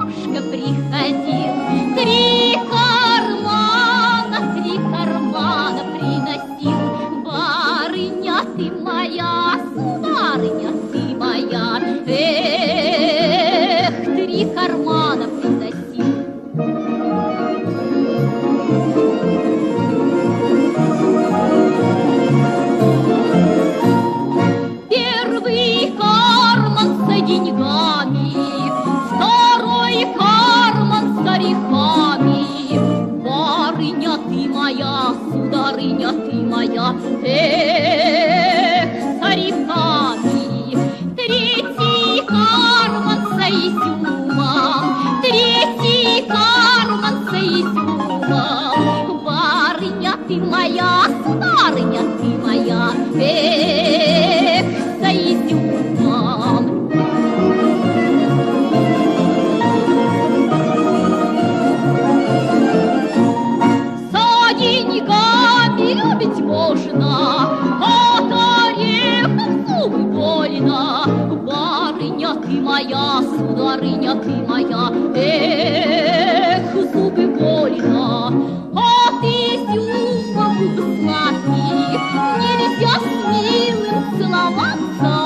дедушка приходил, три кармана приносил. Барыня ты моя, сударыня ты моя, эх, три кармана приносил. Первый карман с деньгами, второй карман с орехами. Барыня ты моя, сударыня ты моя, эх, с орехами. Третий карман с изюмом, третий карман с изюмом. Барыня ты моя, сударыня ты моя, эх, с изюмом. За деньгами любить можно, от орехов зубы больно. Барыня ты моя, сударыня ты моя, эх, зубы больно. От изюма губы сладких, нельзя с милым целоваться.